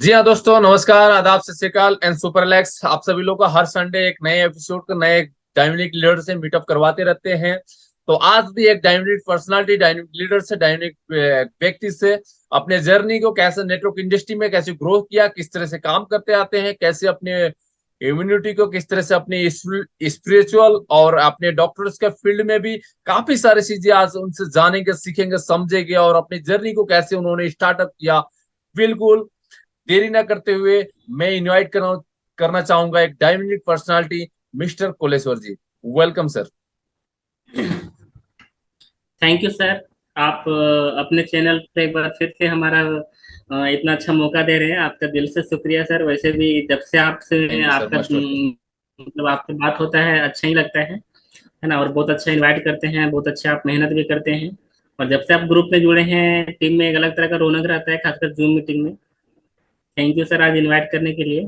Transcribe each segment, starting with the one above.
जी हाँ दोस्तों, नमस्कार, आदाब, सत श्री अकाल एंड सुपरलेक्स। आप सभी लोग का हर संडे एक नए एपिसोड को नए डायनामिक लीडर से मीटअप करवाते रहते हैं। तो आज भी एक डायनामिक पर्सनालिटी, डायनामिक लीडर से, डायनामिक व्यक्ति से अपने जर्नी को कैसे नेटवर्क इंडस्ट्री में कैसे ग्रो किया, किस तरह से काम करते आते हैं, कैसे अपने इम्यूनिटी को किस तरह से अपनी स्पिरिचुअल और अपने डॉक्टर्स के फील्ड में भी काफी सारी चीजें आज उनसे जानेंगे, सीखेंगे, समझेंगे और अपनी जर्नी को कैसे उन्होंने स्टार्टअप किया। बिल्कुल देरी ना करते हुए मैं इनवाइट करना चाहूंगा एक dynamic personality, mister Koleshwar ji. Welcome sir. Thank you sir. आप अपने चैनल पे एक बार फिर से हमारा इतना अच्छा मौका दे रहे हैं। आपका दिल से शुक्रिया सर। वैसे भी जब से आपसे थैंक यू सर, आपका मोस्ट वेलकम। मतलब आपसे बात होता है अच्छा ही लगता है ना। और बहुत अच्छा इनवाइट करते हैं, बहुत अच्छा आप मेहनत भी करते हैं। और जब से आप ग्रुप में जुड़े हैं, टीम में एक अलग तरह का रौनक रहता है, खासकर जूम मीटिंग में। थैंक यू सर आज इनवाइट करने के लिए।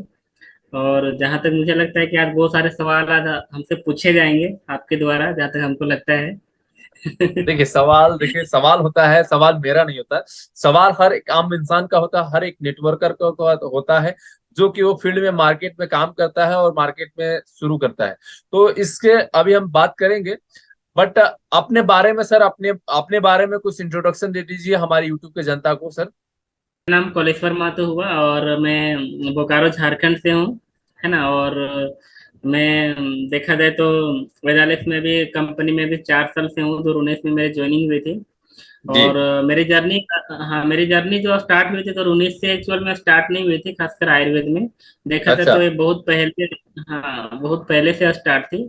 और जहाँ तक मुझे लगता है कि आज बहुत सारे सवाल आज हमसे पूछे जाएंगे आपके द्वारा, जहाँ तक हमको लगता है। देखिए सवाल होता है, सवाल मेरा नहीं होता। सवाल हर एक आम इंसान का होता है, हर एक नेटवर्कर का होता है, जो कि वो फील्ड में मार्केट में काम करता है और मार्केट में शुरू करता है। तो इसके अभी हम बात करेंगे। बट अपने बारे में सर, अपने अपने बारे में कुछ इंट्रोडक्शन दे दीजिए हमारी यूट्यूब के जनता को सर। मेरा नाम कॉलेश्वर मातो हुआ और मैं बोकारो झारखंड से हूँ, है ना। और मैं देखा जाए तो वेदालेस में भी कंपनी में भी 4 साल से हूँ। 2019 में मेरी ज्वाइनिंग हुई थी। जी। और मेरी जर्नी, हाँ मेरी जर्नी जो स्टार्ट हुई थी तो 19 से एक्चुअल में स्टार्ट नहीं हुई थी, खासकर आयुर्वेद में देखा जाए अच्छा। तो ये बहुत पहले, हाँ बहुत पहले से स्टार्ट थी।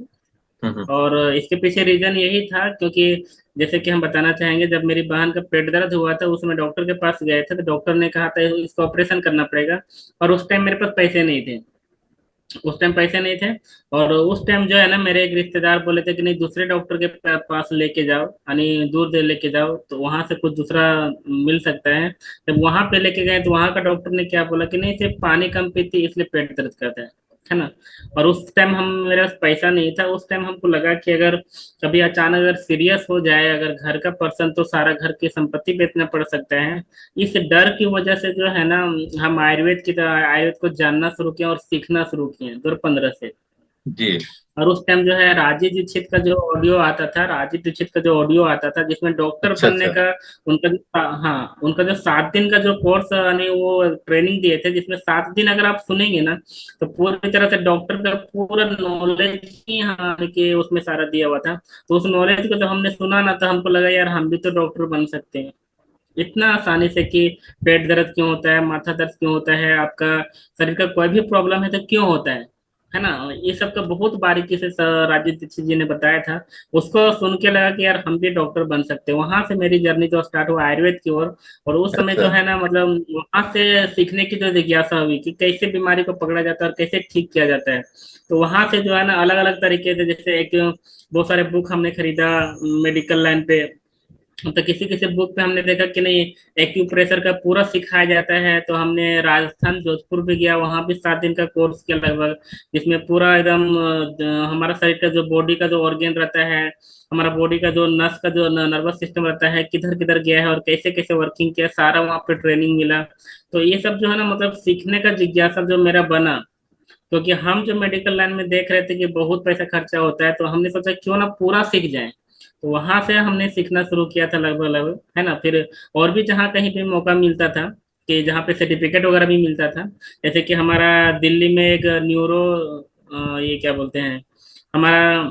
हम्म। और इसके पीछे रीजन यही था क्योंकि जैसे कि हम बताना चाहेंगे, जब मेरी बहन का पेट दर्द हुआ था उस समय डॉक्टर के पास गए थे तो डॉक्टर ने कहा था इसको ऑपरेशन करना पड़ेगा। और उस टाइम मेरे पास पैसे नहीं थे, उस टाइम पैसे नहीं थे। और उस टाइम जो है ना, मेरे एक रिश्तेदार बोले थे कि नहीं दूसरे डॉक्टर के पास लेके जाओ, यानी दूर दे लेके जाओ तो वहां से कुछ दूसरा मिल सकता है। जब वहां पे लेके गए तो वहां का डॉक्टर ने क्या बोला कि नहीं सिर्फ पानी कम पीती इसलिए पेट दर्द करता है ना। और उस टाइम हम मेरे पास पैसा नहीं था। उस टाइम हमको लगा कि अगर कभी अचानक अगर सीरियस हो जाए अगर घर का पर्सन, तो सारा घर की संपत्ति बेचना पड़ सकता है। इस डर की वजह से जो है ना, हम आयुर्वेद की तरह आयुर्वेद को जानना शुरू किया और सीखना शुरू किए 2015 से। जी। और उस टाइम जो है राजीव दीक्षित का जो ऑडियो आता था, राजीव दीक्षित का जो ऑडियो आता था जिसमें डॉक्टर अच्छा बनने अच्छा। का उनका जो, हाँ उनका जो 7 दिन का जो कोर्स यानी वो ट्रेनिंग दिए थे, जिसमें 7 दिन अगर आप सुनेंगे ना तो पूरी तरह से डॉक्टर का पूरा नॉलेज ही हाँ कि उसमें सारा दिया हुआ था। तो उस नॉलेज को जब हमने सुना ना तो हमको लगा यार हम भी तो डॉक्टर बन सकते हैं इतना आसानी से। कि पेट दर्द क्यों होता है, माथा दर्द क्यों होता है, आपका शरीर का कोई भी प्रॉब्लम है तो क्यों होता है ना। ये सब का बहुत बारीकी से राजीव दीक्षित जी ने बताया था। उसको सुन के लगा कि यार हम भी डॉक्टर बन सकते हैं। वहां से मेरी जर्नी जो स्टार्ट हुआ आयुर्वेद की ओर। और उस समय अच्छा। जो है ना, मतलब वहां से सीखने की जो जिज्ञासा हुई कि कैसे बीमारी को पकड़ा जाता है और कैसे ठीक किया जाता है। तो वहां से जो है ना अलग अलग तरीके से, जैसे एक बहुत सारे बुक हमने खरीदा मेडिकल लाइन पे। तो किसी किसी बुक पे हमने देखा कि नहीं एक्यूप्रेशर का पूरा सिखाया जाता है। तो हमने राजस्थान जोधपुर भी गया, वहां भी 7 दिन का कोर्स किया लगभग, जिसमें पूरा एकदम हमारा शरीर का जो बॉडी का जो ऑर्गेन रहता है, हमारा बॉडी का जो नस का जो नर्वस सिस्टम रहता है किधर किधर गया है और कैसे कैसे वर्किंग किया, सारा वहाँ पे ट्रेनिंग मिला। तो ये सब जो है ना, मतलब सीखने का जिज्ञासा जो मेरा बना, क्योंकि हम जो मेडिकल लाइन में देख रहे थे कि बहुत पैसा खर्चा होता है, तो हमने सोचा क्यों ना पूरा सीख जाए। तो वहां से हमने सीखना शुरू किया था लगभग लगभग, है ना। फिर और भी जहाँ कहीं भी मौका मिलता था कि जहाँ पे सर्टिफिकेट वगैरह भी मिलता था, जैसे कि हमारा दिल्ली में एक न्यूरो, ये क्या बोलते हैं, हमारा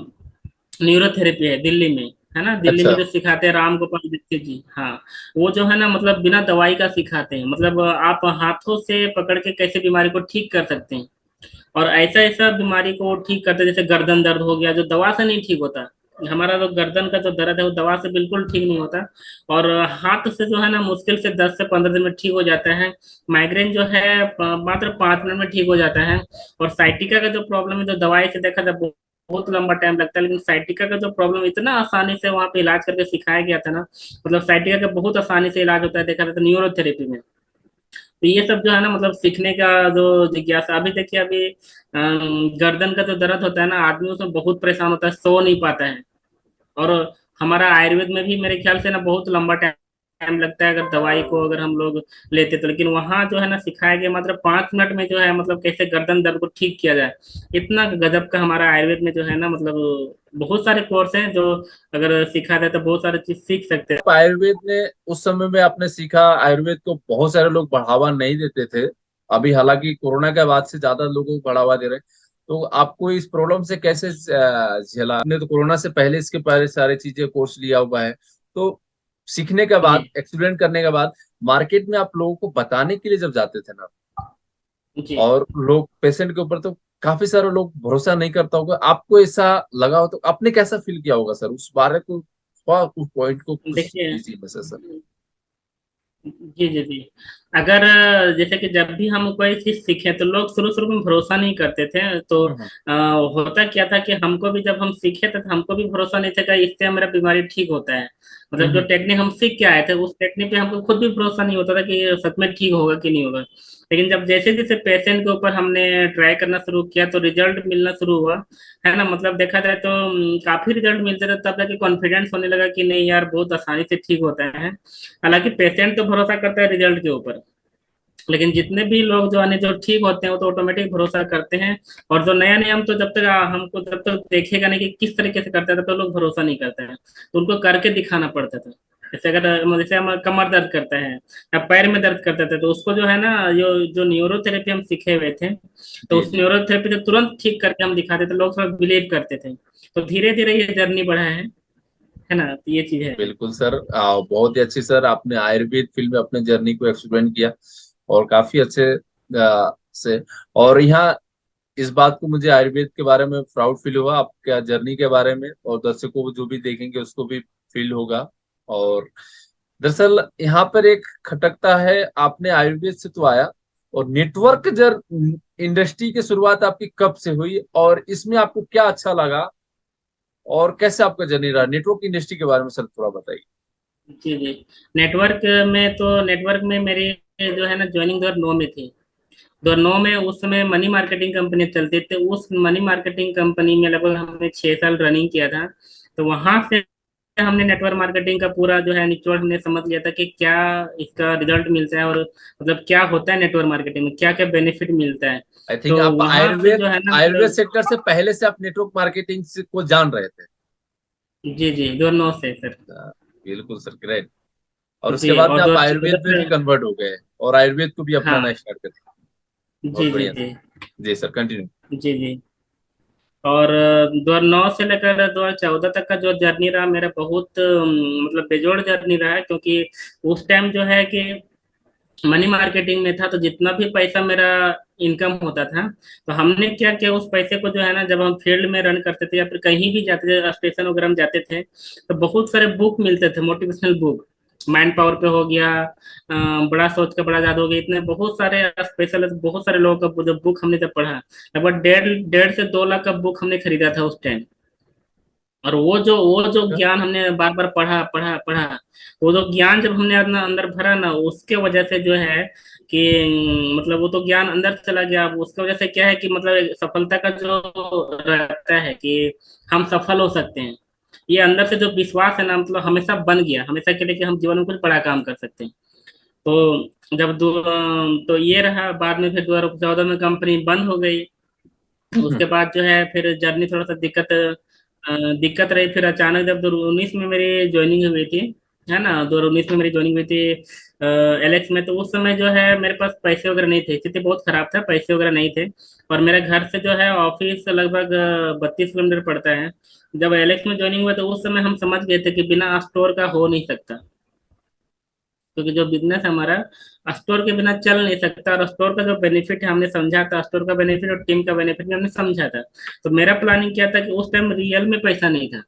न्यूरोथेरेपी है दिल्ली में, है ना। दिल्ली अच्छा। में जो सिखाते हैं राम गोपाल दीक्षित जी, हाँ वो जो है ना, मतलब बिना दवाई का सिखाते हैं। मतलब आप हाथों से पकड़ के कैसे बीमारी को ठीक कर सकते हैं। और ऐसा ऐसा बीमारी को ठीक करते हैं, जैसे गर्दन दर्द हो गया जो दवा से नहीं ठीक होता। हमारा जो गर्दन का जो दर्द है वो दवा से बिल्कुल ठीक नहीं होता। और हाथ से जो है ना मुश्किल से 10 से 15 दिन में ठीक हो जाता है। माइग्रेन जो है मात्र 5 मिनट में ठीक हो जाता है। और साइटिका का जो प्रॉब्लम है जो दवाई से देखा जाए बहुत लंबा टाइम लगता है, लेकिन साइटिका का जो प्रॉब्लम इतना आसानी से वहां पे इलाज करके सिखाया गया था ना, मतलब साइटिका का बहुत आसानी से इलाज होता है देखा जाता है न्यूरोथेरेपी में। तो ये सब जो है ना, मतलब सीखने का जो जिज्ञासा, अभी देखिए अभी गर्दन का जो दर्द होता है ना, आदमी उसमें बहुत परेशान होता है, सो नहीं पाता है। और हमारा आयुर्वेद में भी मेरे ख्याल से ना बहुत लंबा टाइम टाइम लगता है अगर दवाई को अगर हम लोग लेते तो, लेकिन वहाँ जो है ना सिखाया गया मात्र 5 मिनट में जो है मतलब कैसे गर्दन दर्द को ठीक किया जाए। इतना गजब का हमारा आयुर्वेद में जो है ना मतलब बहुत सारे कोर्स हैं जो अगर सिखा जाए तो बहुत सारी चीज सीख सकते हैं। आयुर्वेद ने उस समय में आपने सीखा, आयुर्वेद को बहुत सारे लोग बढ़ावा नहीं देते थे। अभी हालांकि कोरोना के बाद से ज्यादा लोगों को बढ़ावा दे रहे हैं। तो आपको इस प्रॉब्लम से कैसे झेला आपने? तो कोरोना से पहले इसके पहले सारी चीजें कोर्स लिया हुआ है। तो सीखने के बाद, जी एक्सपेरिमेंट करने के बाद, मार्केट में आप लोगों को बताने के लिए जब जाते थे ना, जी। और लोग पेशेंट के ऊपर, तो काफी सारे लोग भरोसा नहीं करता होगा, आपको ऐसा लगा हो तो आपने कैसा फील किया होगा सर? उस बारे को थोड़ा उस पॉइंट को कुछ देखिए, कीजिए मैसेज सर। जी जी जी। अगर जैसे कि जब भी हम कोई चीज सीखे तो लोग शुरू शुरू में भरोसा नहीं करते थे, तो हम्म। होता क्या था कि हमको भी जब हम सीखे थे तो हमको भी भरोसा नहीं था कि इससे हमारा बीमारी ठीक होता है। मतलब जो हम्म। टेक्निक हम सीख के आए थे उस टेक्निक पे हमको खुद भी भरोसा नहीं होता था कि ये सच में ठीक होगा कि नहीं होगा। लेकिन जब जैसे जैसे पेशेंट के ऊपर हमने ट्राई करना शुरू किया तो रिजल्ट मिलना शुरू हुआ, है ना। मतलब देखा जाए तो काफी रिजल्ट मिलते थे, तब जाके कॉन्फिडेंस होने लगा कि नहीं यार बहुत आसानी से ठीक होता है। हालांकि पेशेंट तो भरोसा करता है रिजल्ट के ऊपर, लेकिन जितने भी लोग जो आने जो ठीक होते हैं वो तो ऑटोमेटिक भरोसा करते हैं। और जो नया नियम तो जब तक हमको जब तक देखेगा नहीं कि किस तरीके से करता है तब तक लोग भरोसा नहीं करते हैं, तो उनको करके दिखाना पड़ता था। जैसे अगर जैसे हम कमर दर्द करता है या पैर में दर्द करता था तो उसको जो है ना जो जो न्यूरोथेरेपी हम सीखे हुए थे, तो जी उस जी। न्यूरोथेरेपी से तुरंत ठीक करके हम दिखाते थे, लोग थोड़ा बिलीव करते थे। तो धीरे धीरे ये जर्नी बढ़ा है ना। तो ये चीज है। बिल्कुल सर, बहुत ही अच्छी सर, आपने आयुर्वेद फील्ड में अपने जर्नी को एक्सप्लेन किया और काफी अच्छे से। और यहाँ इस बात को, मुझे आयुर्वेद के बारे में प्राउड फील हुआ आपके जर्नी के बारे में, और दर्शकों को जो भी देखेंगे उसको भी फील होगा। और दरअसल यहाँ पर एक खटकता है, आपने आयुर्वेद से तो आया, और नेटवर्क जर इंडस्ट्री की शुरुआत आपकी कब से हुई, और इसमें आपको क्या अच्छा लगा, और कैसे आपका जर्नी रहा नेटवर्क इंडस्ट्री के बारे में सर थोड़ा बताइए। जी जी। नेटवर्क में तो नेटवर्क में मेरी जो है ना ज्वाइनिंग 2009 में थी। 2009 में उस समय मनी मार्केटिंग कंपनी चलती थी, उस मनी मार्केटिंग कंपनी में लगभग हमने 6 साल रनिंग किया था। तो वहां से हमने नेटवर्क मार्केटिंग का पूरा जो है निचोड़ हमने समझ लिया था कि क्या इसका रिजल्ट मिलता है, और मतलब क्या होता है नेटवर्क मार्केटिंग में, क्या क्या बेनिफिट मिलता है। आई थिंक तो आप वहां से आयुर्वेद जो है ना आयुर्वेद मतलब, सेक्टर से पहले से आप नेटवर्क मार्केटिंग से को जान रहे थे। जी जी 2009 से सर। बिल्कुल सर, ग्रेट। और उसके जी बाद में और आप 2014 आयुर्वेद में से। भी कन्वर्ट हो गए, और आयुर्वेद को भी हाँ। अपनाना स्टार्ट कर दिया। बहुत जी जी बढ़िया जी। सर। जी सर, कंटिन्यू। जी जी। और 2009 से लेकर 2014 तक का जो जर्नी रहा मेरा बहुत मतलब बेजोड़ जर्नी रहा है, क्योंकि उस टाइम जो है कि मनी मार्केटिंग में था तो जितना भी पैसा मेरा इनकम होता था, तो हमने क्या किया उस पैसे को जो है ना जब हम फील्ड में रन करते थे या फिर कहीं भी जाते थे स्टेशन वगैरह में जाते थे तो बहुत सारे बुक मिलते थे, मोटिवेशनल बुक। माइंड पावर पे हो गया, बड़ा सोच का बड़ा जादू हो गया, इतने बहुत सारे स्पेशल बहुत सारे लोगों का जो बुक हमने जब पढ़ा, लगभग 1.5 से 2 लाख का बुक हमने खरीदा था उस टाइम। और वो जो ज्ञान हमने बार बार पढ़ा पढ़ा पढ़ा, वो जो ज्ञान जब हमने अपना अंदर भरा ना उसके वजह से जो है कि मतलब वो तो ज्ञान अंदर चला गया। अब उसके वजह से क्या है कि मतलब एक सफलता का जो रहता है कि हम सफल हो सकते हैं, ये अंदर से जो विश्वास है ना मतलब हमेशा बन गया, हमेशा के लिए कि हम जीवन में कुछ बड़ा काम कर सकते हैं। तो जब तो ये रहा, बाद में फिर 2014 में कंपनी बंद हो गई। उसके बाद जो है फिर जर्नी थोड़ा सा दिक्कत रही। फिर अचानक जब 2019 में मेरी ज्वाइनिंग हुई थी, है ना, 2019 में मेरी ज्वाइनिंग हुई थी एलेक्स में, तो उस समय जो है मेरे पास पैसे वगैरह नहीं थे, स्थिति बहुत खराब था, पैसे वगैरह नहीं थे। और मेरे घर से जो है ऑफिस लगभग 32 किलोमीटर पड़ता है। जब एलेक्स में ज्वाइनिंग हुआ तो उस समय हम समझ गए थे कि बिना स्टोर का हो नहीं सकता, क्योंकि जो बिजनेस हमारा स्टोर के बिना चल नहीं सकता। और स्टोर का जो बेनिफिट है हमने समझा था, स्टोर का बेनिफिट और टीम का बेनिफिट हमने समझा था। तो मेरा प्लानिंग क्या था कि उस टाइम रियल में पैसा नहीं था,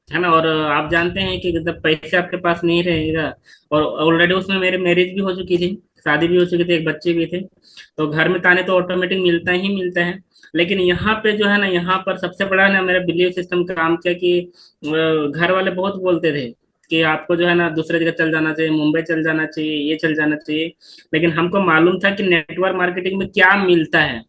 है ना। और आप जानते हैं कि जब पैसे आपके पास नहीं रहेगा, और ऑलरेडी उसमें मेरे मैरिज भी हो चुकी थी, शादी भी हो चुकी थी, एक बच्चे भी थे, तो घर में ताने तो ऑटोमेटिक मिलता ही मिलता है। लेकिन यहाँ पे जो है ना यहाँ पर सबसे बड़ा ना मेरा बिलीव सिस्टम काम किया कि घर वाले बहुत बोलते थे कि आपको जो है ना दूसरे जगह चल जाना चाहिए, मुंबई चल जाना चाहिए, ये चल जाना चाहिए। लेकिन हमको मालूम था कि नेटवर्क मार्केटिंग में क्या मिलता है।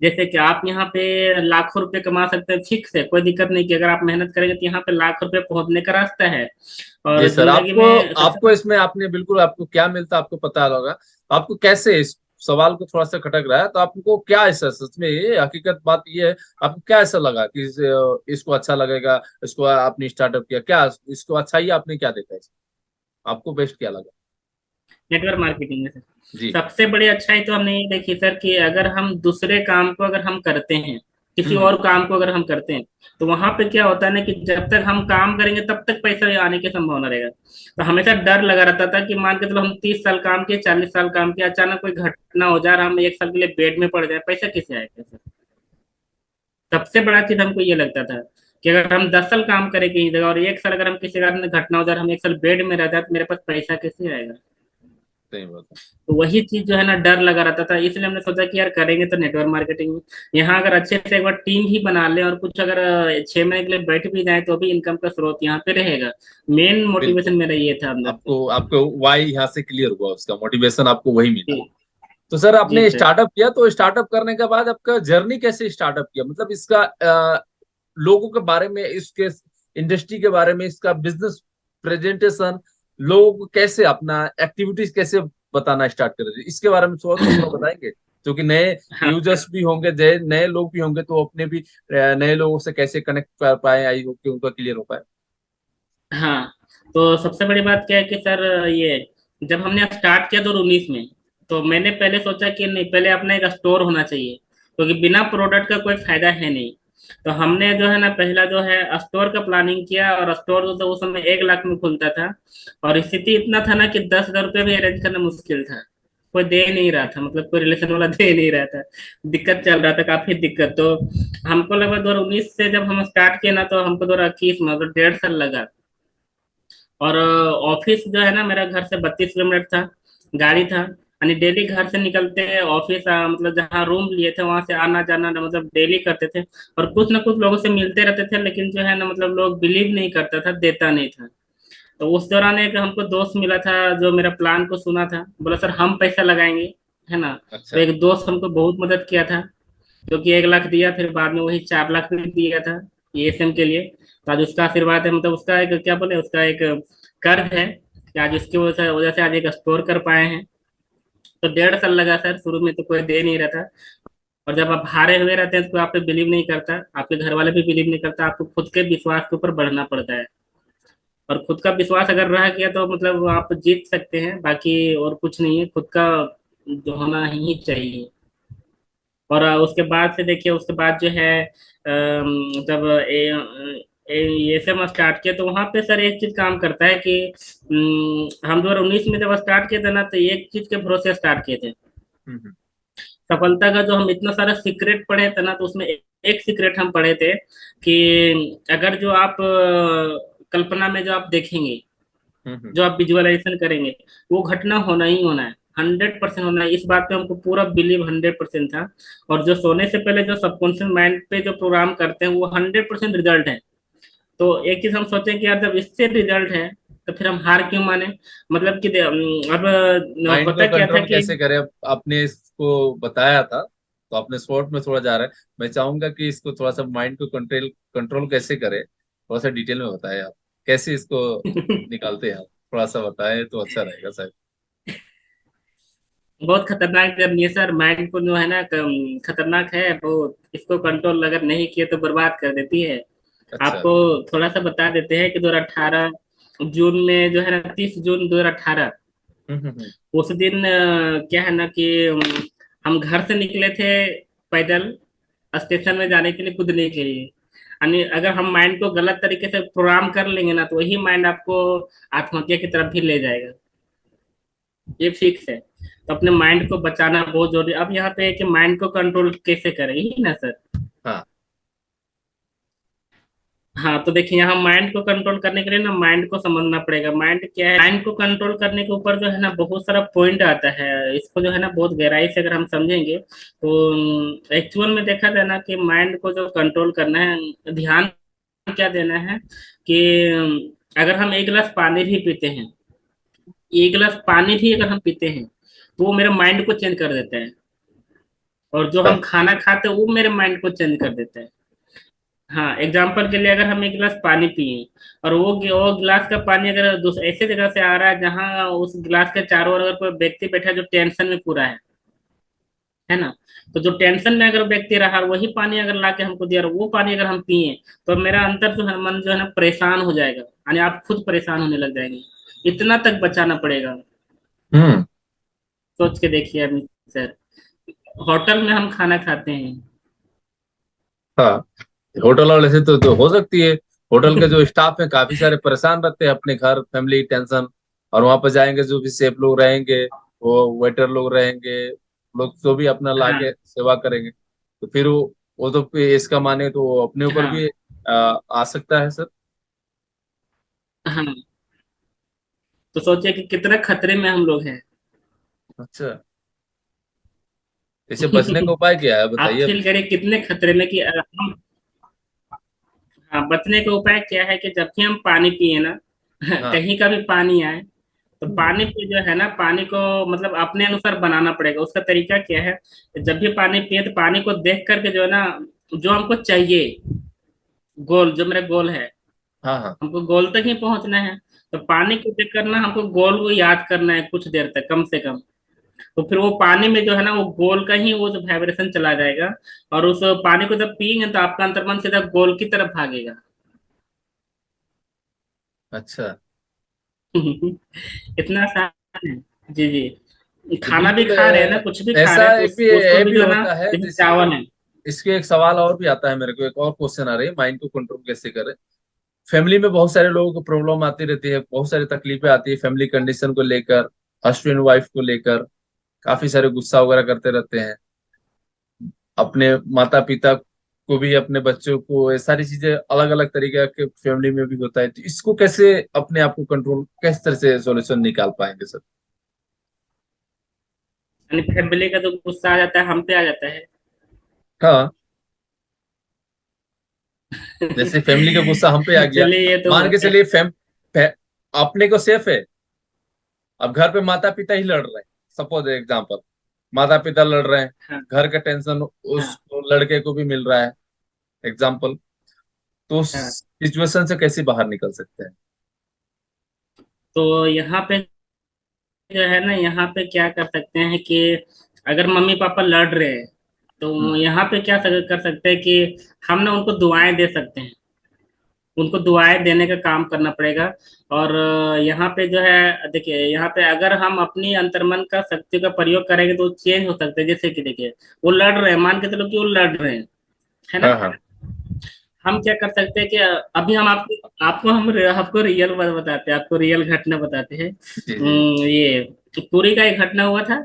जैसे कि आप यहाँ पे लाखों रुपए कमा सकते हैं फिक्स है, कोई दिक्कत नहीं कि अगर आप मेहनत करेंगे तो यहाँ पे लाख रुपए पहुंचने का रास्ता है। जी और सर, जिंदगी आपको में सबसे आपको इसमें आपने बिल्कुल, आपको क्या मिलता आपको पता होगा। आपको कैसे, इस सवाल को थोड़ा सा खटक रहा है तो आपको क्या ऐसा, सच में ये हकीकत बात ये है, आपको क्या ऐसा लगा कि इसको अच्छा लगेगा, इसको आपने स्टार्टअप किया, क्या इसको अच्छा ही आपने क्या देखा इसमें, आपको बेस्ट क्या लगा? नेटवर्क मार्केटिंग में सर जी। सबसे बड़ी अच्छाई तो हमने ये देखी सर कि अगर हम दूसरे काम को अगर हम करते हैं, किसी हम्म। और काम को अगर हम करते हैं, तो वहां पे क्या होता है ना कि जब तक हम काम करेंगे तब तक पैसा आने की संभावना रहेगा। तो हमेशा डर लगा रहता था कि मान के चलो हम 30 साल काम किए, 40 साल काम किया, अचानक कोई घटना हो जाए और हम 1 साल के लिए बेड में पड़ जाए, पैसा किसे आएगा सर। सबसे बड़ा चीज हमको ये लगता था कि अगर हम 10 साल काम करें कहीं जगह और 1 साल अगर हम किसी कारण में घटना हो जाए, हम 1 साल बेड में रह जाए, तो मेरे पास पैसा कैसे आएगा। सही बात है। तो वही चीज जो है ना डर लगा रहता था, इसलिए हमने सोचा कि यार करेंगे तो नेटवर्क मार्केटिंग। यहाँ अगर अच्छे से एक बार टीम भी बना ले और कुछ अगर 6 महीने के लिए बैठ भी जाए तो भी इनकम का स्रोत यहाँ पे रहेगा। मेन मोटिवेशन बिल्कुल। मेरा ये था अंदर से। आपको आपको वाई यहाँ से क्लियर हुआ, उसका मोटिवेशन आपको वही मिला। जी। तो सर, जी आपने सर। स्टार्टअप किया, तो स्टार्टअप करने के बाद आपका जर्नी कैसे स्टार्टअप किया, मतलब इसका लोगों के बारे में, इसके इंडस्ट्री के बारे में, इसका बिजनेस प्रेजेंटेशन, लोग कैसे अपना एक्टिविटीज कैसे बताना स्टार्ट कर रहे हैं, इसके बारे में थोड़ा बताएंगे? क्योंकि नए हाँ यूजर्स भी होंगे, नए लोग भी होंगे, तो अपने भी नए लोगों से कैसे कनेक्ट कर पाए, आई होप कि उनका क्लियर हो पाए। हाँ। तो सबसे बड़ी बात क्या है कि सर ये जब हमने स्टार्ट किया 2019 में, तो मैंने पहले सोचा कि नहीं, पहले अपना एक स्टोर होना चाहिए, क्योंकि बिना प्रोडक्ट का कोई फायदा है नहीं। तो हमने जो है ना पहला जो है स्टोर का प्लानिंग किया, और स्टोर तो उस समय 1 लाख में खुलता था। और स्थिति इतना था ना कि 10,000 रुपये भी अरेंज करना मुश्किल था। कोई दे नहीं रहा था, मतलब कोई रिलेशन वाला दे नहीं रहा था। दिक्कत चल रहा था, काफी दिक्कत। तो हमको लगभग 2019 से जब हम स्टार्ट किए ना, तो हमको 2021 में मतलब 1.5 साल लगा। और ऑफिस जो है ना मेरा घर से 32 किलोमीटर था, गाड़ी था, यानी डेली घर से निकलते हैं ऑफिस, मतलब जहाँ रूम लिए थे वहां से आना जाना मतलब डेली करते थे। और कुछ ना कुछ लोगों से मिलते रहते थे, लेकिन जो है ना मतलब लोग बिलीव नहीं करता था, देता नहीं था। तो उस दौरान एक हमको दोस्त मिला था जो मेरा प्लान को सुना था, बोला सर हम पैसा लगाएंगे, है ना। तो अच्छा। एक दोस्त हमको बहुत मदद किया था, जो कि 1 लाख दिया, फिर बाद में वही 4 लाख भी दिया था ESM के लिए। तो आज उसका आशीर्वाद है, मतलब उसका एक क्या बोले, उसका एक कर्ज है कि आज उसकी वजह से आज एक स्टोर कर पाए हैं। तो 1.5 साल लगा सर, शुरू में तो कोई दे नहीं रहा था। और जब आप हारे हुए रहते हैं तो कोई आप पे बिलीव नहीं करता, आपके घर वाले भी बिलीव नहीं करता, आपको खुद के विश्वास के ऊपर बढ़ना पड़ता है। और खुद का विश्वास अगर रह गया तो मतलब आप जीत सकते हैं, बाकी और कुछ नहीं है, खुद का जो होना ही चाहिए। और उसके बाद से देखिए, उसके बाद जो है जब ये सब स्टार्ट किया, तो वहां पे सर एक चीज काम करता है कि हम 2019 में जब स्टार्ट किए थे ना, तो एक चीज के भरोसे स्टार्ट किए थे। हम्म। सफलता का जो हम इतना सारा सीक्रेट पढ़े थे ना, तो उसमें एक सीक्रेट हम पढ़े थे कि अगर जो आप कल्पना में जो आप देखेंगे, हम्म। जो आप विजुअलाइजेशन करेंगे, वो घटना होना ही होना है, 100% होना है। इस बात पे हमको पूरा बिलीव 100% था। और जो सोने से पहले जो सबकॉन्शियस माइंड पे जो प्रोग्राम करते हैं वो 100% रिजल्ट है। तो एक चीज हम सोचे कि यार जब इससे रिजल्ट है तो फिर हम हार क्यों माने। मतलब कि अब माइंड को होता क्या था कंट्रोल कि कैसे करें, अब आपने इसको बताया था, तो अपने स्पॉट में थोड़ा जा रहा है। मैं चाहूंगा कि इसको थोड़ा सा माइंड को कंट्रोल कंट्रोल कैसे करें, थोड़ा सा डिटेल में बताएं आप, कैसे इसको निकालते हैं आप, थोड़ा सा बताएं तो अच्छा रहेगा सर। बहुत खतरनाक जर्नी है सर, माइंड को जो है ना खतरनाक है बहुत, इसको कंट्रोल अगर नहीं किए तो बर्बाद कर देती है। अच्छा। आपको थोड़ा सा बता देते हैं कि 2018 जून में जो है ना, 30 जून 2018, हम्म। उस दिन क्या है ना कि हम घर से निकले थे पैदल स्टेशन में जाने के लिए, कूदने के लिए। यानी अगर हम माइंड को गलत तरीके से प्रोग्राम कर लेंगे ना, तो वही माइंड आपको आत्महत्या की तरफ भी ले जाएगा, ये फिक्स है। तो अपने माइंड को बचाना बहुत जरूरी है। अब यहाँ पे है कि माइंड को कंट्रोल कैसे करें, यही ना सर। हाँ। हाँ, तो देखिए यहाँ माइंड को कंट्रोल करने के लिए ना माइंड को समझना पड़ेगा। माइंड क्या है, माइंड को कंट्रोल करने के ऊपर जो है ना बहुत सारा पॉइंट आता है, इसको जो है ना बहुत गहराई से अगर हम समझेंगे तो एक्चुअल में देखा जाए ना कि माइंड को जो कंट्रोल करना है, ध्यान क्या देना है कि अगर हम 1 गिलास पानी भी पीते हैं, 1 गिलास पानी भी अगर हम पीते हैं, तो वो मेरे माइंड को चेंज कर देता है। और जो हम खाना खाते हैं वो मेरे माइंड को चेंज कर देता है। हाँ, एग्जाम्पल के लिए अगर हम एक गिलास पानी पिए और वो गिलास का पानी अगर ऐसे जगह से आ रहा है जहाँ उस गिलास के चारों ओर अगर कोई व्यक्ति बैठा है जो टेंशन में पूरा है ना, तो जो टेंशन में अगर व्यक्ति रहा वही पानी अगर ला के हमको दिया और वो पानी अगर हम पिए तो मेरा अंतर जो है, मन जो है ना परेशान हो जाएगा, यानी आप खुद परेशान होने लग जाएंगे। इतना तक बचाना पड़ेगा। हम्म। सोच के देखिए अभी सर, होटल में हम खाना खाते हैं। हाँ, होटल वाले से तो हो सकती है। होटल के जो स्टाफ है काफी सारे परेशान रहते हैं, अपने घर फैमिली टेंशन, और वहां पर जाएंगे जो भी शेफ लोग रहेंगे, वो वेटर लोग रहेंगे, लोग जो भी अपना लाके हाँ सेवा करेंगे, तो फिर वो तो फिर इसका माने तो वो अपने ऊपर हाँ भी आ सकता है सर। हाँ। तो सोचिए कि कितने खतरे में हम लोग हैं। अच्छा, इसे बचने का उपाय क्या है आप बताइए फील अभी। करिए कितने खतरे में कि हम। हाँ, बचने का उपाय क्या है कि जब भी हम पानी पिए ना, हाँ। कहीं का भी पानी आए, तो हम्म। पानी पे जो है ना, पानी को मतलब अपने अनुसार बनाना पड़ेगा। उसका तरीका क्या है, जब भी पानी पिए तो पानी को देख करके जो है ना, जो हमको चाहिए, गोल जो मेरा गोल है, हाँ हाँ। हमको गोल तक ही पहुंचना है। तो पानी को देख करना हमको गोल को याद करना है कुछ देर तक कम से कम। तो फिर वो पानी में जो है ना वो गोल का ही वो जो वाइब्रेशन चला जाएगा, और उस पानी को जब पिएंगे तो आपका अंतर्मन सीधा गोल की तरफ भागेगा। अच्छा। इतना आसान है। जी जी, तो खाना भी बिल्कुल खा रहे हैं ना, कुछ भी खा ऐसा रहे हैं तो एक भी उसको ये भी भी जो है ना, होता है जैसे जैसे, चावल है। इसके एक सवाल और भी आता है मेरे को, एक और क्वेश्चन आ रही है, माइंड को कंट्रोल कैसे करें। फैमिली में बहुत सारे लोगों को प्रॉब्लम आती रहती है, बहुत सारी तकलीफें आती है फैमिली कंडीशन को लेकर, हस्बैंड वाइफ को लेकर, काफी सारे गुस्सा वगैरह करते रहते हैं, अपने माता पिता को भी, अपने बच्चों को, ये सारी चीजें अलग अलग तरीके के फैमिली में भी होता है, तो इसको कैसे अपने आप को कंट्रोल, किस तरह से सॉल्यूशन निकाल पाएंगे सर। यानी फैमिली का जो गुस्सा आ जाता है हम पे आ जाता है। हाँ, जैसे फैमिली का गुस्सा हम पे आ गया, चलिए ये तो मान के चलिए अपने को सेफ है, अब घर पे माता पिता ही लड़ रहे हैं, सपोज एग्जांपल, माता पिता लड़ रहे हैं, हाँ घर का टेंशन हाँ उस लड़के को भी मिल रहा है, एग्जांपल, तो उस हाँ। सिचुएशन से कैसे बाहर निकल सकते हैं। तो यहाँ पे जो है ना, यहाँ पे क्या कर सकते हैं कि अगर मम्मी पापा लड़ रहे हैं तो हम्म। यहाँ पे क्या कर सकते हैं कि हम ना उनको दुआएं दे सकते हैं। उनको दुआएं देने का काम करना पड़ेगा। और यहाँ पे जो है देखिए, यहाँ पे अगर हम अपनी अंतर्मन का शक्ति का प्रयोग करेंगे तो चेंज हो सकते हैं। जैसे कि देखिए, वो लड़ रहे हैं, मान के चलो कि वो लड़ रहे हैं, है ना। हाँ हाँ। हम क्या कर सकते हैं कि अभी हम आपको आपको हम आपको रियल बात बताते हैं, आपको रियल घटना बताते हैं। जी जी। ये पुरी का एक घटना हुआ था।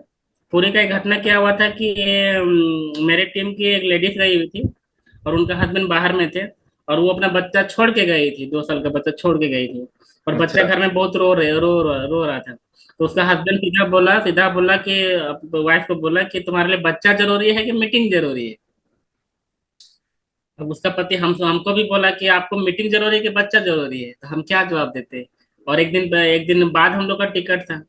पुरी का एक घटना क्या हुआ था कि मेरे टीम की एक लेडीज गई हुई थी और उनका हस्बैंड बाहर में थे, और वो अपना बच्चा छोड़ के गई थी, 2 साल का बच्चा छोड़ के गई थी। और बच्चा अच्छा। घर में बहुत रो रहा था। तो उसका हस्बैंड सीधा बोला कि वाइफ को बोला कि तुम्हारे लिए बच्चा जरूरी है कि मीटिंग जरूरी है। अब उसका पति हमको भी बोला कि आपको मीटिंग जरूरी है कि बच्चा जरूरी है, तो हम क्या जवाब देते। और एक दिन बाद हम लोग का टिकट था।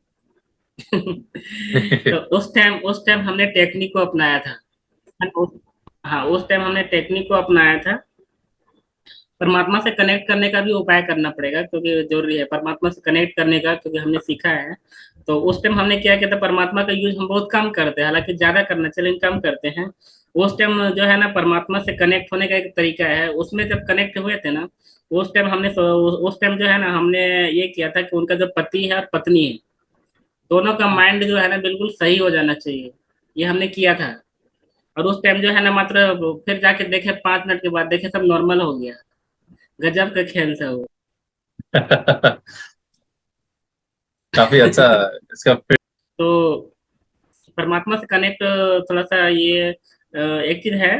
तो उस टाइम हमने टेक्निक को अपनाया था। हाँ, उस टाइम हमने टेक्निक को अपनाया था। परमात्मा से कनेक्ट करने का भी उपाय करना पड़ेगा क्योंकि जरूरी है परमात्मा से कनेक्ट करने का, क्योंकि हमने सीखा है। तो उस टाइम हमने क्या किया था, परमात्मा का यूज हम बहुत कम करते हैं, हालांकि ज्यादा करना चाहिए लेकिन कम करते हैं। उस टाइम जो है ना, परमात्मा से कनेक्ट होने का एक तरीका है, उसमें जब कनेक्ट हुए थे ना, उस टाइम जो है ना, हमने ये किया था कि उनका जो पति है और पत्नी है, दोनों का माइंड जो है ना बिल्कुल सही हो जाना चाहिए। ये हमने किया था। और उस टाइम जो है ना, मात्र फिर जाके देखे 5 मिनट के बाद देखे सब नॉर्मल हो गया। गजब का खेल था वो। काफी अच्छा इसका तो परमात्मा से कनेक्ट, थोड़ा सा ये एक चीज है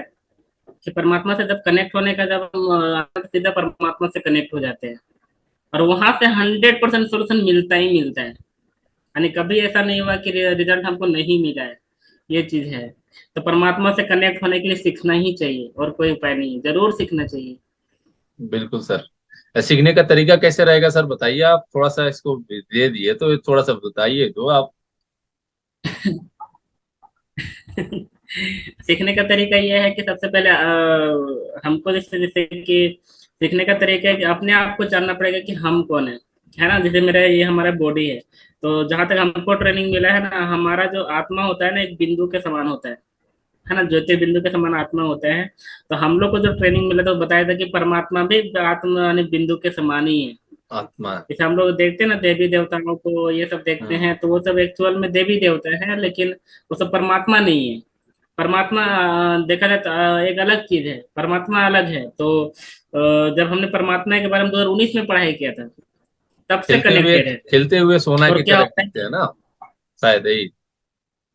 कि परमात्मा से जब कनेक्ट होने का, जब हम सीधा परमात्मा से कनेक्ट हो जाते हैं और वहां से 100% सोल्यूशन मिलता ही मिलता है। यानी कभी ऐसा नहीं हुआ कि रिजल्ट हमको नहीं मिला है। ये चीज है। तो परमात्मा से कनेक्ट होने के लिए सीखना ही चाहिए, और कोई उपाय नहीं है, जरूर सीखना चाहिए। बिल्कुल सर। सीखने का तरीका कैसे रहेगा सर बताइए, आप थोड़ा सा इसको दे दिए तो थोड़ा सा बताइए तो आप। सीखने का तरीका ये है कि सबसे पहले हमको जैसे जैसे कि सीखने का तरीका है कि अपने आप को जानना पड़ेगा कि हम कौन है ना। जैसे मेरा ये हमारा बॉडी है, तो जहां तक हमको ट्रेनिंग मिला है ना, हमारा जो आत्मा होता है ना, एक बिंदु के समान होता है ना, ज्योति बिंदु के समान आत्मा होता है। तो हम लोग को जो ट्रेनिंग मिला तो बताया था कि परमात्मा भी आत्मा यानी बिंदु के समान ही है। आत्मा। जैसे हम लोग देखते हैं ना देवी देवताओं को, ये सब देखते हम्म। हैं, तो वो सब एक्चुअल में देवी देवता है, लेकिन वो सब परमात्मा नहीं है। परमात्मा देखा जाए तो एक अलग चीज है, परमात्मा अलग है। तो जब हमने परमात्मा के बारे में 2019 में पढ़ाई किया था, तब से कनेक्टेड है। खिलते हुए सोना और की क्या तरह होता है, खिलते हैं ना, शायद यही।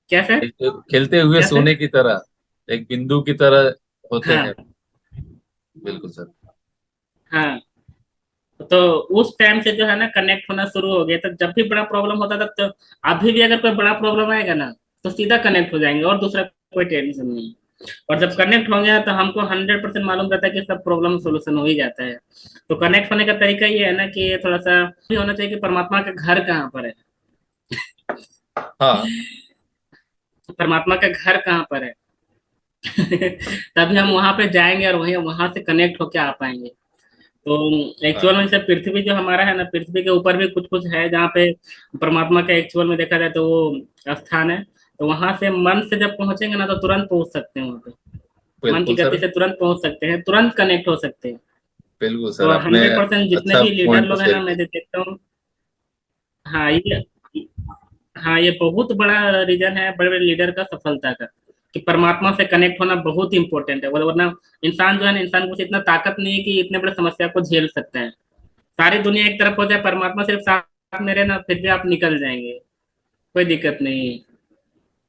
क्या सर? खिलते हुए क्या सर? सोने की तरह, एक बिंदु की तरह होते हैं। हाँ बिल्कुल सर। हाँ। तो उस टाइम से जो है ना कनेक्ट होना शुरू हो गया, तो जब भी बड़ा प्रॉब्लम होता था, तो अभी भी अगर कोई बड़ा प्रॉब्लम आएगा ना, तो सीधा कनेक्ट हो जाएंगे और दूसरा कोई टेंशन नहीं। और जब अच्छा। कनेक्ट हो गया तो हमको 100% मालूम रहता है कि सब प्रॉब्लम सोल्यूशन हो ही जाता है। तो कनेक्ट होने का तरीका ये है ना कि थोड़ा सा भी होना चाहिए कि परमात्मा का घर कहाँ पर है। हाँ। परमात्मा का घर कहाँ पर है। तभी हम वहां पे जाएंगे और वहीं वहां से कनेक्ट होके आ पाएंगे। तो एक्चुअल हाँ। में जैसे पृथ्वी जो हमारा है ना, पृथ्वी के ऊपर भी कुछ कुछ है जहाँ पे परमात्मा का एक्चुअल में देखा जाए तो वो स्थान है। तो वहां से मन से जब पहुंचेंगे ना, तो तुरंत पहुंच सकते हैं वहां पे। मन की बिल्कुल गति सर। से तुरंत पहुंच सकते हैं, तुरंत कनेक्ट हो सकते हैं। बिल्कुल सर, और आपने 100% जितने अच्छा भी लीडर पॉइंट को लोग हैं शेयर ना, मैं किया। देखता हूँ। हाँ ये हाँ ये बहुत बड़ा रीजन है बड़े बड़े लीडर का सफलता का, कि परमात्मा से कनेक्ट होना बहुत इंपॉर्टेंट है। वरना इंसान जो है ना, इंसान को इतना ताकत नहीं है कि इतने बड़े समस्या को झेल सकता है। सारी दुनिया एक तरफ हो जाए, परमात्मा सिर्फ साथ में रहे ना, फिर भी आप निकल जाएंगे, कोई दिक्कत नहीं है।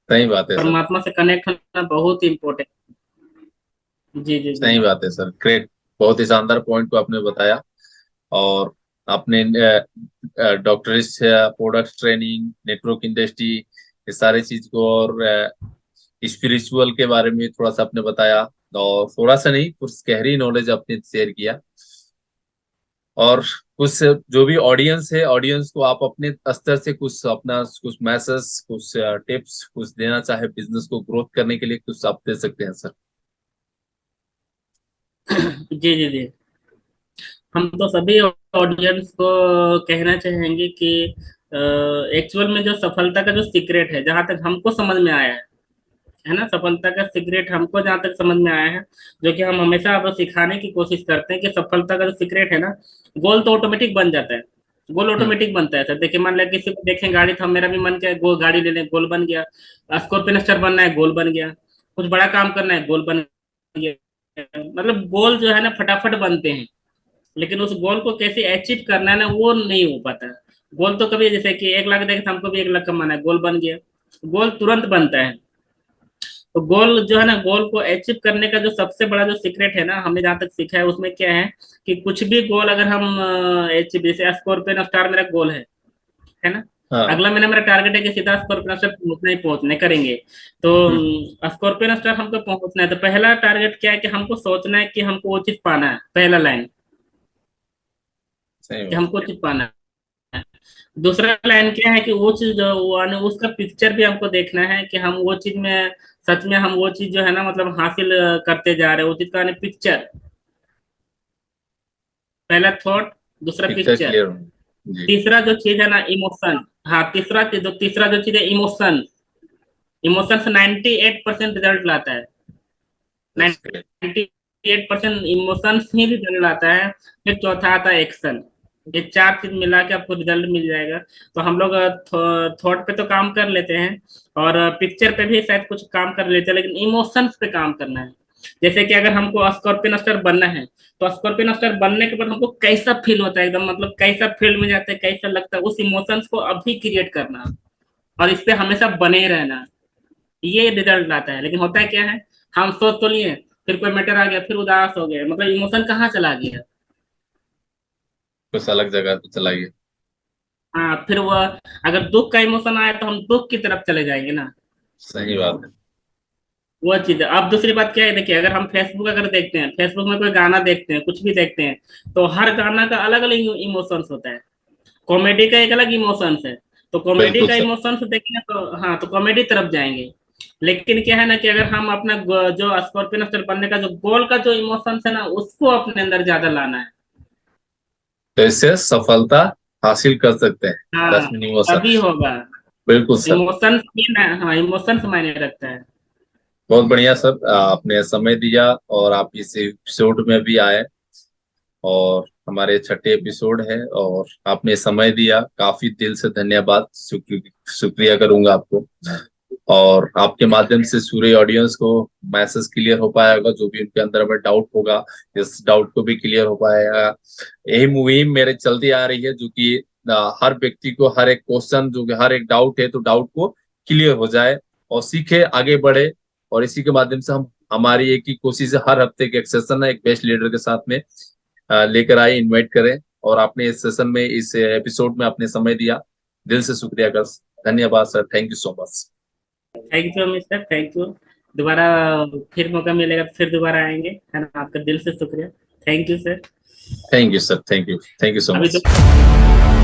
सही बात है सर। परमात्मा से कनेक्ट होना बहुत इंपॉर्टेंट। जी जी जी। सही बात है सर, ग्रेट। बहुत ही शानदार पॉइंट को आपने बताया। और आपने doctors, product training, network industry, ये सारी चीज को, और स्पिरिचुअल के बारे में थोड़ा सा आपने बताया। और थोड़ा सा नहीं, कुछ गहरी नॉलेज आपने शेयर किया। और कुछ जो भी ऑडियंस है, ऑडियंस को आप अपने स्तर से कुछ अपना कुछ मैसेज, कुछ टिप्स कुछ देना चाहे बिजनेस को ग्रोथ करने के लिए, कुछ आप दे सकते हैं सर। जी जी जी। हम तो सभी ऑडियंस को कहना चाहेंगे कि एक्चुअल में जो सफलता का जो सीक्रेट है, जहां तक हमको समझ में आया है ना, सफलता का सीक्रेट हमको जहां तक समझ में आया है, जो कि हम हमेशा अब सिखाने की कोशिश करते हैं, कि सफलता का जो सीक्रेट है ना, गोल तो ऑटोमेटिक बन जाता है। गोल हम्म। ऑटोमेटिक बनता है सर। देखिए मान लिया किसी को देखें गाड़ी, तो मेरा भी मन किया गोल गाड़ी ले लें, गोल बन गया। स्कॉर्पियन स्टार बनना है, गोल बन गया। कुछ बड़ा काम करना है, गोल बन गया। मतलब गोल जो है ना फटाफट बनते हैं, लेकिन उस गोल को कैसे अचीव करना है ना, वो नहीं हो पाता। गोल तो कभी जैसे कि 1 लाख देखे तो हमको भी 1 लाख कमाना है, गोल बन गया। गोल तुरंत बनता है। तो गोल जो है ना, गोल को अचीव करने का जो सबसे बड़ा जो सीक्रेट है ना, हमने जहाँ तक सीखा है उसमें क्या है, कि कुछ भी गोल अगर हम अचीव, जैसे स्कॉर्पियन स्टार मेरा गोल है ना, हाँ। अगला महीना मेरा टारगेट है कि सीधा स्कॉर्पियन स्टार पहुंचना ही पहुंचने करेंगे। तो हम्म। स्कॉर्पियन स्टार हमको पहुंचना है, तो पहला टारगेट क्या है कि हमको सोचना है कि हमको वो चीज पाना है, पहला लाइन, सही कि बात। हमको चीज पाना है। दूसरा लाइन क्या है कि वो चीज जो वो उसका पिक्चर भी हमको देखना है, कि हम वो चीज में सच में हम वो चीज जो है ना, मतलब हासिल करते जा रहे हैं, वो चीज का पिक्चर। पहला थॉट, दूसरा पिक्चर पिक्चर। क्लियर हो। जी। तीसरा जो चीज है ना, इमोशन। हाँ तीसरा जो चीज है, इमोशन। इमोशन से 98% रिजल्ट लाता है। That's great. 98% emotions he result लाता है। फिर चौथा आता है एक्शन। ये चार चीज मिला के आपको रिजल्ट मिल जाएगा। तो हम लोग थॉट पे तो काम कर लेते हैं, और पिक्चर पे भी शायद कुछ काम कर लेते हैं, लेकिन इमोशंस पे काम करना है। जैसे कि अगर हमको स्कॉर्पियन स्टार बनना है, तो स्कॉर्पियन स्टार बनने के बाद हमको कैसा फील होता है, एकदम मतलब कैसा फील में जाता है, कैसा लगता है, उस इमोशंस को अभी क्रिएट करना, और इस पे हमेशा बने रहना, ये रिजल्ट लाता है। लेकिन होता है क्या है, हम सोच तो लिए, फिर कोई मैटर आ गया, फिर उदास हो गए, मतलब इमोशन कहाँ चला गया। कुछ अलग जगह पे चला गया। हाँ फिर वो, अगर दुख का इमोशन आया तो हम दुख की तरफ चले जाएंगे ना। सही बात है। वो चीज है। अब दूसरी बात क्या है, देखिए अगर हम फेसबुक अगर देखते हैं, फेसबुक में कोई गाना देखते हैं, कुछ भी देखते हैं, तो हर गाना का अलग अलग इमोशंस होता है। कॉमेडी का एक अलग इमोशंस है, तो कॉमेडी बिल्कुल का सर। इमोशंस देखेंगे तो हाँ, तो कॉमेडी तरफ जाएंगे। लेकिन क्या है ना कि अगर हम अपना जो स्कॉर्पियन अफसर बनने का जो गोल का जो इमोशन है ना, उसको अपने अंदर ज्यादा लाना है। तो इससे सफलता हासिल कर सकते हैं। हाँ, 10 इमोशन। तभी होगा। बिल्कुल सर। इमोशंस भी ना, हाँ, इमोशंस मायने रखता है। बहुत बढ़िया सर, आपने समय दिया और आप इस एपिसोड में भी आए, और हमारे छठे एपिसोड है और आपने समय दिया, काफी दिल से धन्यवाद, शुक्रिया करूंगा आपको। और आपके माध्यम से सूर्य ऑडियंस को मैसेज क्लियर हो पाएगा, जो भी उनके अंदर में डाउट होगा, इस डाउट को भी क्लियर हो पाएगा। यही मुहिम मेरे चलती आ रही है, जो कि हर व्यक्ति को हर एक क्वेश्चन, जो कि हर एक डाउट है, तो डाउट को क्लियर हो जाए और सीखे, आगे बढ़े। और इसी के माध्यम से हम, हमारी एक ही कोशिश है, हर हफ्ते के एक सेशन है एक बेस्ट लीडर के साथ में लेकर आए, इनवाइट करें। और आपने इस सेशन में, इस एपिसोड में आपने समय दिया, दिल से शुक्रिया कर, धन्यवाद sir, thank you so much. Thank you Amit sir, thank you. दोबारा फिर मौका मिलेगा तो फिर दोबारा आएंगे, है ना। आपका दिल से शुक्रिया। Thank you sir. Thank you sir, thank you, thank you so अभी मच। तो